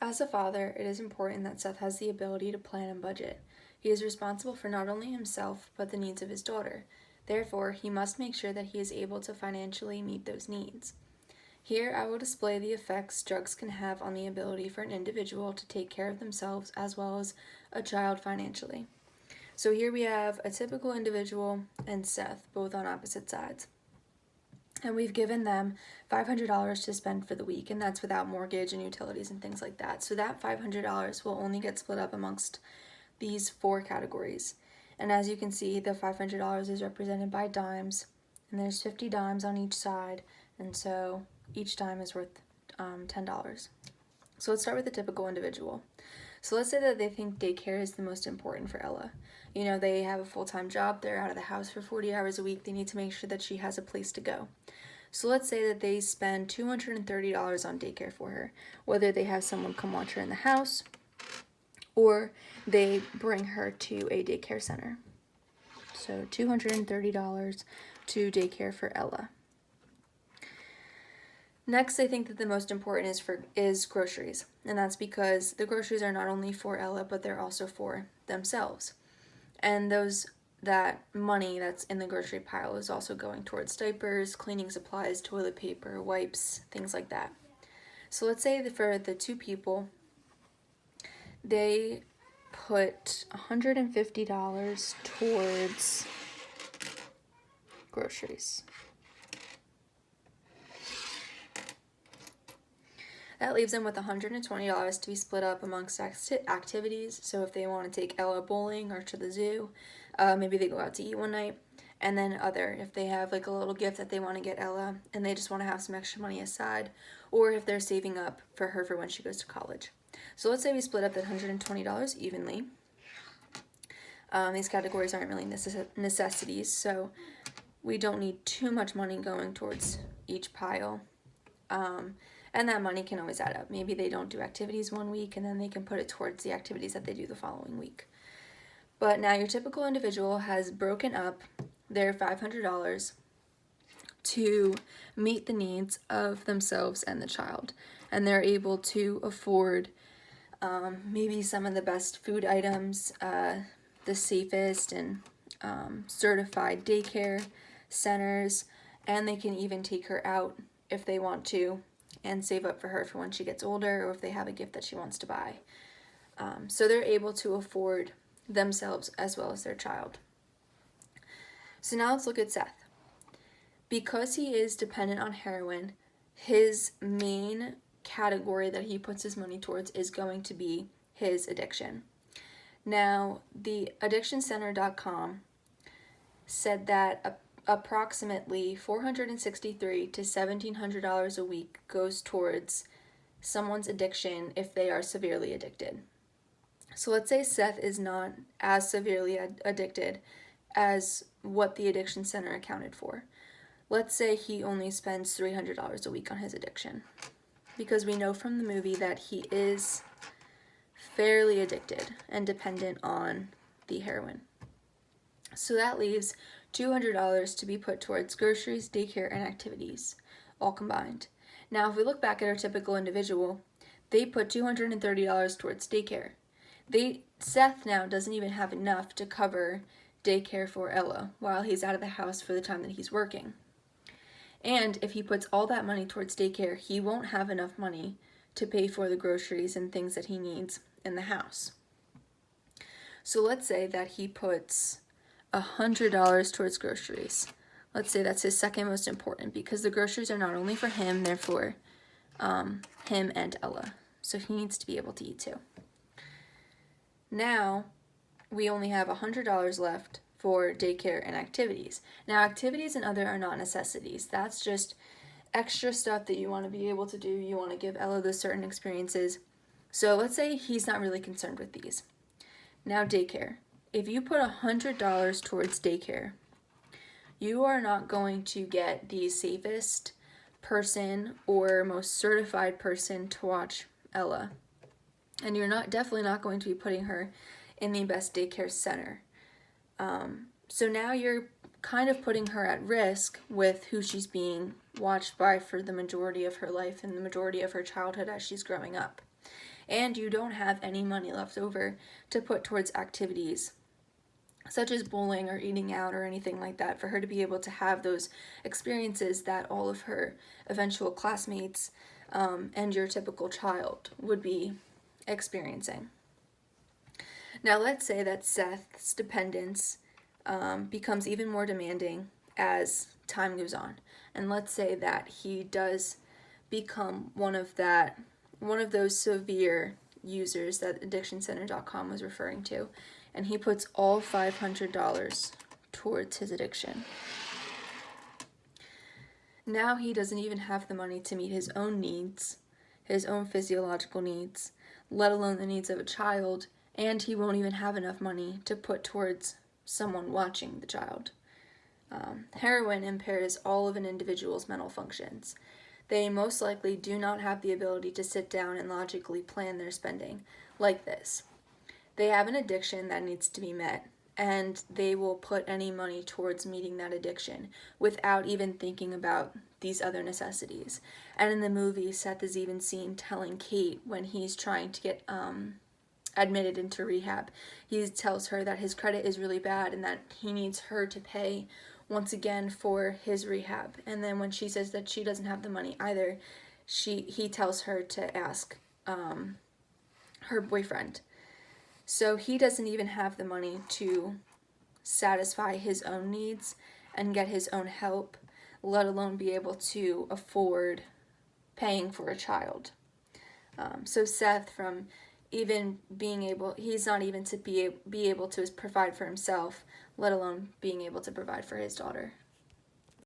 As a father, it is important that Seth has the ability to plan and budget. He is responsible for not only himself, but the needs of his daughter. Therefore, he must make sure that he is able to financially meet those needs. Here, I will display the effects drugs can have on the ability for an individual to take care of themselves as well as a child financially. So here we have a typical individual and Seth, both on opposite sides. And we've given them $500 to spend for the week, and that's without mortgage and utilities and things like that. So that $500 will only get split up amongst these four categories. And as you can see, the $500 is represented by dimes, and there's 50 dimes on each side, and so each dime is worth $10. So let's start with the typical individual. So let's say that they think daycare is the most important for Ella. You know, they have a full-time job, they're out of the house for 40 hours a week, they need to make sure that she has a place to go. So let's say that they spend $230 on daycare for her, whether they have someone come watch her in the house or they bring her to a daycare center. So $230 to daycare for Ella. Next, I think that the most important is groceries, and that's because the groceries are not only for Ella, but they're also for themselves. And that money that's in the grocery pile is also going towards diapers, cleaning supplies, toilet paper, wipes, things like that. So let's say that for the two people, they put $150 towards groceries. That leaves them with $120 to be split up amongst activities. So if they want to take Ella bowling or to the zoo, maybe they go out to eat one night. And then if they have like a little gift that they want to get Ella and they just want to have some extra money aside, or if they're saving up for her for when she goes to college. So let's say we split up that $120 evenly. These categories aren't really necessities, so we don't need too much money going towards each pile. And that money can always add up. Maybe they don't do activities one week and then they can put it towards the activities that they do the following week. But now your typical individual has broken up their $500 to meet the needs of themselves and the child. And they're able to afford maybe some of the best food items, the safest and certified daycare centers, and they can even take her out if they want to and save up for her for when she gets older or if they have a gift that she wants to buy. So they're able to afford themselves as well as their child. So now let's look at Seth. Because he is dependent on heroin, his main category that he puts his money towards is going to be his addiction. Now, the addictioncenter.com said that approximately $463 to $1,700 a week goes towards someone's addiction if they are severely addicted. So let's say Seth is not as severely addicted as what the addiction center accounted for. Let's say he only spends $300 a week on his addiction, because we know from the movie that he is fairly addicted and dependent on the heroin. So that leaves $200 to be put towards groceries, daycare, and activities, all combined. Now, if we look back at our typical individual, they put $230 towards daycare. Seth now doesn't even have enough to cover daycare for Ella while he's out of the house for the time that he's working. And if he puts all that money towards daycare, he won't have enough money to pay for the groceries and things that he needs in the house. So let's say that he puts $100 towards groceries. Let's say that's his second most important, because the groceries are not only for him, they're for him and Ella. So he needs to be able to eat too. Now, we only have $100 left for daycare and activities. Now, activities and other are not necessities. That's just extra stuff that you want to be able to do. You want to give Ella those certain experiences. So let's say he's not really concerned with these. Now, daycare. If you put $100 towards daycare, you are not going to get the safest person or most certified person to watch Ella. And you're definitely not going to be putting her in the best daycare center. So now you're kind of putting her at risk with who she's being watched by for the majority of her life and the majority of her childhood as she's growing up. and you don't have any money left over to put towards activities such as bowling or eating out or anything like that, for her to be able to have those experiences that all of her eventual classmates and your typical child would be experiencing. Now, let's say that Seth's dependence becomes even more demanding as time goes on, and let's say that he does become one of those severe users that addictioncenter.com was referring to, and he puts all $500 towards his addiction. Now he doesn't even have the money to meet his own needs, his own physiological needs, let alone the needs of a child, and he won't even have enough money to put towards someone watching the child. Heroin impairs all of an individual's mental functions. They most likely do not have the ability to sit down and logically plan their spending like this. They have an addiction that needs to be met, and they will put any money towards meeting that addiction without even thinking about these other necessities. And in the movie, Seth is even seen telling Kate when he's trying to get admitted into rehab. He tells her that his credit is really bad and that he needs her to pay once again for his rehab. And then when she says that she doesn't have the money either, he tells her to ask her boyfriend. So he doesn't even have the money to satisfy his own needs and get his own help, let alone be able to afford paying for a child. So Seth, from even being able, he's not even to be able to provide for himself, let alone being able to provide for his daughter.